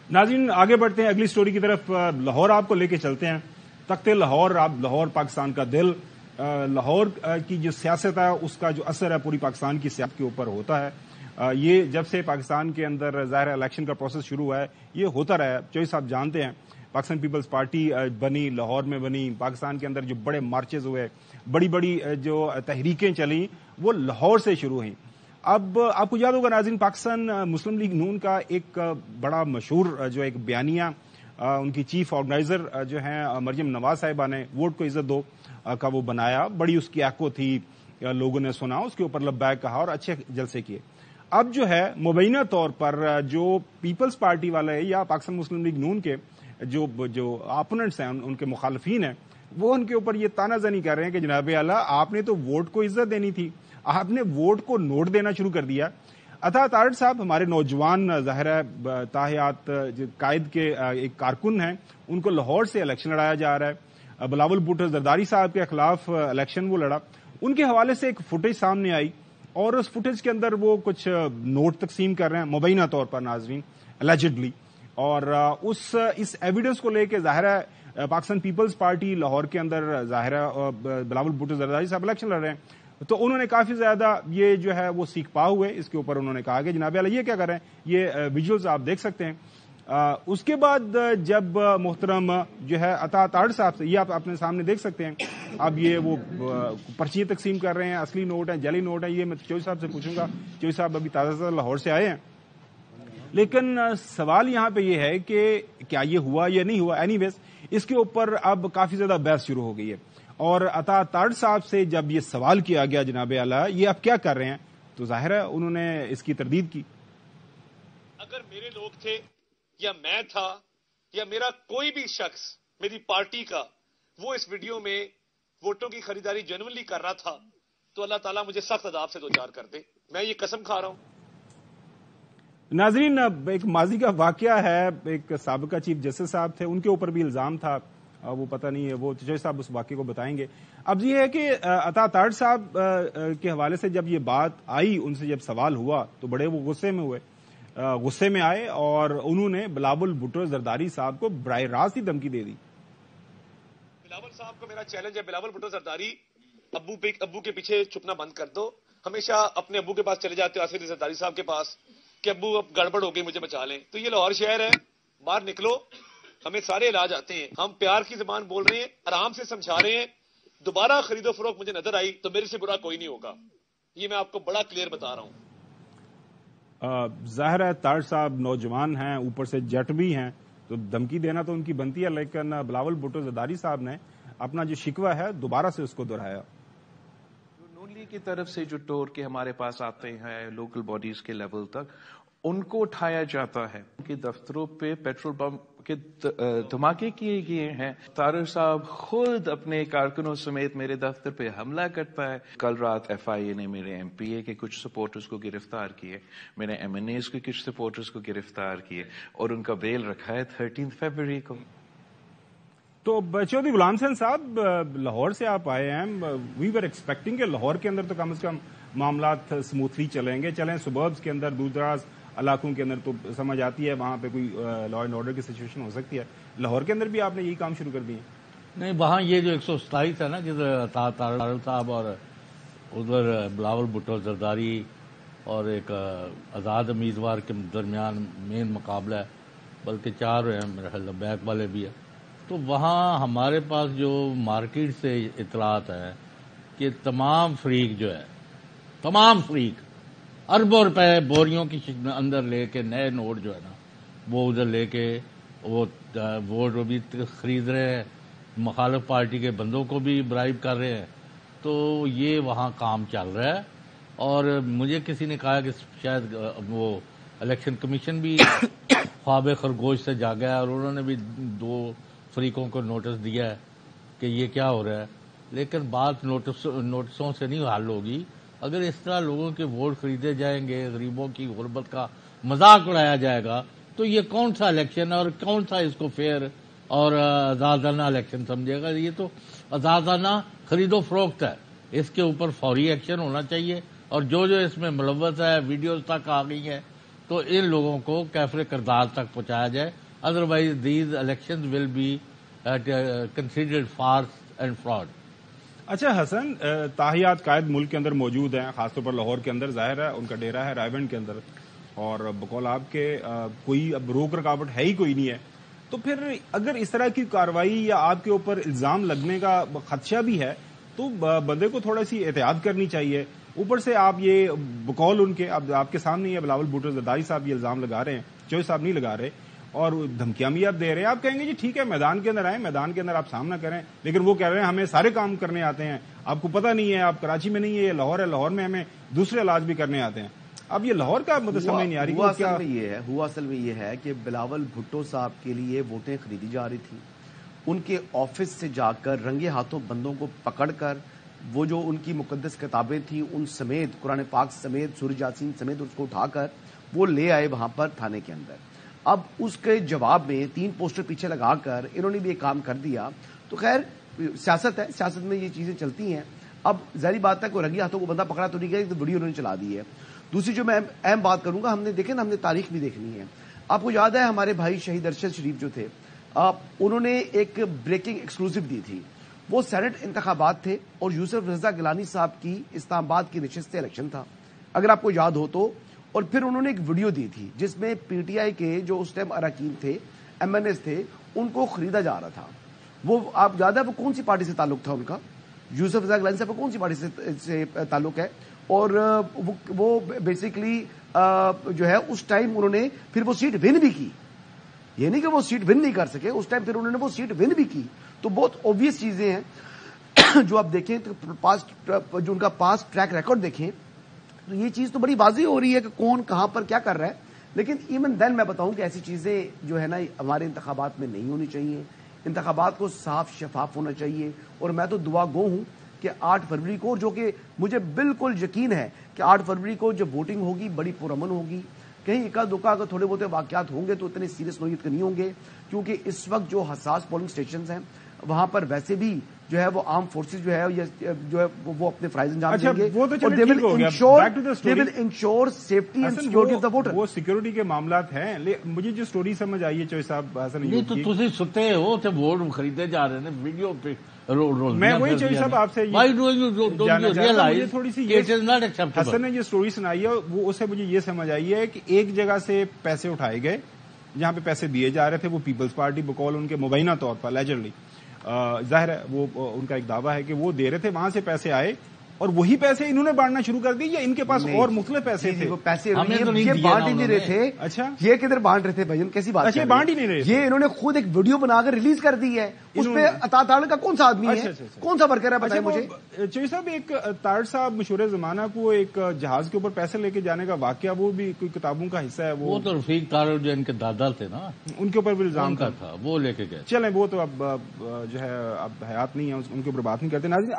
ناظرین آگے بڑھتے ہیں اگلی سٹوری کی طرف. لاہور آپ کو لے کے چلتے ہیں. تخت لاہور، لاہور پاکستان کا دل. لاہور کی جو سیاست ہے اس کا جو اثر ہے پوری پاکستان کی سیاست کے اوپر ہوتا ہے. یہ جب سے پاکستان کے اندر ظاہر الیکشن کا پروسیس شروع ہوا ہے یہ ہوتا رہا ہے. چوہی صاحب جانتے ہیں پاکستان پیپلز پارٹی بنی، لاہور میں بنی. پاکستان کے اندر جو بڑے مارچز ہوئے، بڑی بڑی جو تحریکیں چلیں وہ لاہور سے شروع ہوئیں. اب آپ کو یاد ہوگا ناظرین، پاکستان مسلم لیگ نون کا ایک بڑا مشہور جو ایک بیانیہ ان کی چیف آرگنائزر جو ہیں مریم نواز صاحبہ نے ووٹ کو عزت دو کا وہ بنایا. بڑی اس کی ایکو تھی، لوگوں نے سنا، اس کے اوپر لبیک کہا اور اچھے جلسے کیے. اب جو ہے مبینہ طور پر جو پیپلز پارٹی والے یا پاکستان مسلم لیگ نون کے جو اپوننٹس ہیں، ان کے مخالفین ہیں، وہ ان کے اوپر یہ طعنہ زنی کر رہے ہیں کہ جناب اعلیٰ آپ نے تو ووٹ کو عزت دینی تھی، آپ نے ووٹ کو نوٹ دینا شروع کر دیا. عطا تارڑ صاحب ہمارے نوجوان ظاہر ہے تاحیات قائد کے ایک کارکن ہیں، ان کو لاہور سے الیکشن لڑایا جا رہا ہے. بلاول بھٹو زرداری صاحب کے خلاف الیکشن وہ لڑا. ان کے حوالے سے ایک فوٹیج سامنے آئی اور اس فوٹیج کے اندر وہ کچھ نوٹ تقسیم کر رہے ہیں مبینہ طور پر ناظرین، الیجڈلی. اور اس ایویڈنس کو لے کے ظاہر ہے پاکستان پیپلز پارٹی لاہور کے اندر ظاہر ہے بلاول بھٹو زرداری صاحب الیکشن لڑ رہے ہیں. تو انہوں نے کافی زیادہ یہ جو ہے وہ سیکھ پا ہوئے. اس کے اوپر انہوں نے کہا کہ جناب اعلیٰ یہ کیا کر رہے ہیں، یہ ویژولز آپ دیکھ سکتے ہیں. اس کے بعد جب محترم جو ہے عطا تارڑ صاحب سے، یہ آپ اپنے سامنے دیکھ سکتے ہیں، اب یہ وہ پرچیاں تقسیم کر رہے ہیں، اصلی نوٹ ہیں، جعلی نوٹ ہیں. یہ میں چوہی صاحب سے پوچھوں گا، چوہی صاحب ابھی تازہ لاہور سے آئے ہیں، لیکن سوال یہاں پہ یہ ہے کہ کیا یہ ہوا یا نہیں ہوا. اینی ویز اس کے اوپر اب کافی زیادہ بحث شروع ہو گئی ہے. اور عطا تارڑ صاحب سے جب یہ سوال کیا گیا جناب اعلیٰ یہ آپ کیا کر رہے ہیں، تو ظاہر ہے انہوں نے اس کی تردید کی. اگر میرے لوگ تھے یا میں تھا یا میرا کوئی بھی شخص میری پارٹی کا وہ اس ویڈیو میں ووٹوں کی خریداری جنونلی کر رہا تھا تو اللہ تعالیٰ مجھے سخت عذاب سے دوچار کر دے. میں یہ قسم کھا رہا ہوں. ناظرین ایک ماضی کا واقعہ ہے، ایک سابقہ چیف جسٹس صاحب تھے، ان کے اوپر بھی الزام تھا، وہ پتہ نہیں ہے، وہ چوہی صاحب اس واقعے کو بتائیں گے. اب یہ ہے کہ عطا تارڑ صاحب کے حوالے سے جب یہ بات آئی، ان سے جب سوال ہوا تو بڑے وہ غصے میں آئے اور انہوں نے بلاول بھٹو زرداری صاحب کو براہ راست ہی دھمکی دے دی. بلاول صاحب کو میرا چیلنج ہے، بلاول بھٹو زرداری ابو کے پیچھے چھپنا بند کر دو. ہمیشہ اپنے ابو کے پاس چلے جاتے ہو آصف زرداری صاحب کے پاس کہ ابو اب گڑبڑ ہو گئی مجھے بچا لیں. تو یہ لاہور شہر ہے، باہر نکلو، ہمیں سارے علاج آتے ہیں. ہم پیار کی زبان بول رہے ہیں، آرام سے سمجھا رہے ہیں. دوبارہ خرید و فروخت مجھے نظر آئی تو میرے سے برا کوئی نہیں ہوگا. یہ میں آپ کو بڑا کلیئر بتا رہا ہوں. ظاہر ہے تارڑ صاحب نوجوان ہیں، اوپر سے جٹ بھی ہیں، تو دھمکی دینا تو ان کی بنتی ہے. لیکن بلاول بھٹو زرداری صاحب نے اپنا جو شکوہ ہے دوبارہ سے اس کو دہرایا. نون لیگ کی طرف سے جو ٹور کے ہمارے پاس آتے ہیں لوکل باڈیز کے لیول تک، ان کو اٹھایا جاتا ہے. ان کے دفتروں پہ پیٹرول پمپ کے دھماکے کیے گئے ہیں. تارڑ صاحب خود اپنے کارکنوں سمیت میرے دفتر پہ حملہ کرتا ہے. کل رات ایف آئی اے نے میرے ایم پی اے کے کچھ سپورٹرز کو گرفتار کیے، میرے ایم این ایز کے کچھ سپورٹرز کو گرفتار کیے اور ان کا بیل رکھا ہے 13 فروری کو. تو چودھری غلام حسین صاحب لاہور سے آپ آئے ہیں، وی ور ایکسپیکٹنگ کہ لاہور کے اندر تو کم از کم معاملات سموتھلی چلیں سبربز کے اندر، دور دراز علاقوں کے اندر تو سمجھ آتی ہے وہاں پہ کوئی لا اینڈ آرڈر کی سچویشن ہو سکتی ہے. لاہور کے اندر بھی آپ نے یہی کام شروع کر دیے؟ نہیں، وہاں یہ جو 127 ہے نا، جدھر عطا تارڑ صاحب اور ادھر بلاول بھٹو زرداری اور ایک آزاد امیدوار کے درمیان مین مقابلہ ہے، بلکہ 4 ہیں میرے خیال بیک والے بھی ہے. تو وہاں ہمارے پاس جو مارکیٹ سے اطلاعات ہیں کہ تمام فریق جو ہے، تمام فریق اربوں روپے بوریوں کی اندر لے کے نئے نوٹ جو ہے نا وہ ادھر لے کے وہ ووٹ بھی خرید رہے ہیں، مخالف پارٹی کے بندوں کو بھی برائب کر رہے ہیں. تو یہ وہاں کام چل رہا ہے. اور مجھے کسی نے کہا کہ شاید وہ الیکشن کمیشن بھی خواب خرگوش سے جاگا ہے اور انہوں نے بھی 2 فریقوں کو نوٹس دیا ہے کہ یہ کیا ہو رہا ہے. لیکن بات نوٹسوں سے نہیں حل ہوگی. اگر اس طرح لوگوں کے ووٹ خریدے جائیں گے، غریبوں کی غربت کا مذاق اڑایا جائے گا، تو یہ کون سا الیکشن ہے اور کون سا اس کو فیئر اور آزادانہ الیکشن سمجھے گا؟ یہ تو آزادانہ خرید و فروخت ہے. اس کے اوپر فوری ایکشن ہونا چاہیے. اور جو اس میں ملوث ہے، ویڈیوز تک آ گئی ہیں، تو ان لوگوں کو کیفر کردار تک پہنچایا جائے. Otherwise these election will be considered farce and fraud. اچھا حسن، تاحیات قائد ملک کے اندر موجود ہیں، خاص طور پر لاہور کے اندر ظاہر ہے ان کا ڈیرا ہے رائے ونڈ کے اندر، اور بقول آپ کے کوئی اب روک رکاوٹ ہے ہی کوئی نہیں ہے. تو پھر اگر اس طرح کی کارروائی یا آپ کے اوپر الزام لگنے کا خدشہ بھی ہے تو بندے کو تھوڑا سی احتیاط کرنی چاہیے. اوپر سے آپ یہ بقول ان کے اب آپ کے سامنے ہی بلاول بھٹو زرداری صاحب یہ الزام لگا رہے ہیں، چوہے صاحب نہیں لگا رہے، اور دھمکیاں بھی آپ دے رہے ہیں. آپ کہیں گے جی ٹھیک ہے میدان کے اندر آئیں، میدان کے اندر آپ سامنا کریں، لیکن وہ کہہ رہے ہیں ہمیں سارے کام کرنے آتے ہیں، آپ کو پتہ نہیں ہے، آپ کراچی میں نہیں ہے، یہ لاہور ہے، لاہور میں ہمیں دوسرے علاج بھی کرنے آتے ہیں. اب یہ لاہور کا مطلب سمجھ نہیں آ رہی. اصل میں یہ ہے کہ بلاول بھٹو صاحب کے لیے ووٹیں خریدی جا رہی تھی. ان کے آفس سے جا کر رنگے ہاتھوں بندوں کو پکڑ کر وہ جو ان کی مقدس کتابیں تھیں ان سمیت، قرآن پاک سمیت، سورہ یاسین سمیت اس کو اٹھا کر وہ لے آئے وہاں پر تھانے کے اندر. اب اس کے جواب میں 3 پوسٹر پیچھے لگا کر انہوں نے بھی ایک کام کر دیا. تو خیر سیاست ہے، سیاست میں یہ چیزیں چلتی ہیں. اب ظاہری بات ہے کوئی رنگے ہاتھوں کو بندہ پکڑا تو نہیں گیا، تو ویڈیو انہوں نے چلا دی ہے. دوسری جو میں اہم بات کروں گا، ہم نے دیکھے نا، ہم نے تاریخ بھی دیکھنی ہے. آپ کو یاد ہے ہمارے بھائی شہید ارشد شریف جو تھے، انہوں نے ایک بریکنگ ایکسکلوسیو دی تھی. وہ سینٹ انتخابات تھے اور یوسف رضا گیلانی صاحب کی اسلام آباد کی نشست سے الیکشن تھا، اگر آپ کو یاد ہو تو. اور پھر انہوں نے ایک ویڈیو دی تھی جس میں پی ٹی آئی کے جو اس ٹائم اراکین تھے، ایم این ایز تھے، ان کو خریدا جا رہا تھا. وہ آپ یاد ہے وہ کون سی پارٹی سے تعلق تھا ان کا؟ یوسف رضا گیلانی صاحب کو کون سی پارٹی سے تعلق ہے؟ اور وہ بیسیکلی جو ہے اس ٹائم انہوں نے پھر وہ سیٹ ون بھی کی. یہ نہیں کہ وہ سیٹ ون نہیں کر سکے، اس ٹائم پھر انہوں نے وہ سیٹ ون بھی کی. تو بہت اوبویس چیزیں ہیں جو آپ دیکھیں تو جو ان کا پاسٹ ٹریک ریکارڈ دیکھیں تو یہ چیز تو بڑی واضح ہو رہی ہے کہ کون کہاں پر کیا کر رہا ہے. لیکن ایون دین میں بتاؤں کہ ایسی چیزیں جو ہے نا ہمارے انتخابات میں نہیں ہونی چاہیے. انتخابات کو صاف شفاف ہونا چاہیے. اور میں تو دعا گو ہوں کہ 8 فروری کو، جو کہ مجھے بالکل یقین ہے کہ 8 فروری کو جب ووٹنگ ہوگی بڑی پرامن ہوگی. کہیں اکا دکا اگر تھوڑے بہت واقعات ہوں گے تو اتنے سیریس نوعیت کے نہیں ہوں گے، کیونکہ اس وقت جو حساس پولنگ اسٹیشنز ہیں وہاں پر ویسے بھی جو ہے وہ آرم فورسز جو ہے وہ اپنے فرائض انجام دیں گے اور they will ensure safety and security of the voter. وہ سیکورٹی کے معاملات ہیں. مجھے جو سٹوری سمجھ آئی ہے چوہے صاحب حسن نہیں تو تسی ستے ہو تے ووٹ خریدے جا رہے ہیں ویڈیو پہ. میں وہی چوہے صاحب آپ سے تھوڑی سی حسن نے جو سٹوری سنائی ہے وہ اسے مجھے یہ سمجھ آئی ہے کہ ایک جگہ سے پیسے اٹھائے گئے جہاں پہ پیسے دیے جا رہے تھے، وہ پیپلز پارٹی بقول ان کے مبینہ طور پر لیجرلی ظاہر ہے وہ ان کا ایک دعویٰ ہے کہ وہ دے رہے تھے، وہاں سے پیسے آئے اور وہی پیسے انہوں نے بانٹنا شروع کر دی یا ان کے پاس اور مختلف پیسے تھے؟ وہ پیسے یہ بانٹ ہی نہیں رہے تھے. اچھا یہ کدھر بانٹ رہے تھے بھائی؟ کیسی بات؟ اچھا بانٹ ہی نہیں رہے، یہ انہوں نے خود ایک ویڈیو بنا کر ریلیز کر دی ہے. اس پہ اطاعت تارڑ کا کون سا آدمی ہے، کون سا ورکر ہے بتائیں مجھے. چوہے صاحب ایک تارڑ صاحب مشہور زمانہ کو ایک جہاز کے اوپر پیسے لے کے جانے کا واقعہ، وہ بھی کوئی کتابوں کا حصہ ہے. وہ تو رفیق تارڑ جو ان کے دادا تھے نا، ان کے اوپر بھی الزام تھا، وہ لے کے گئے. چلیں وہ تو اب جو ہے اب حیات نہیں ہے، ان کے اوپر بات نہیں کرتے. ناظرین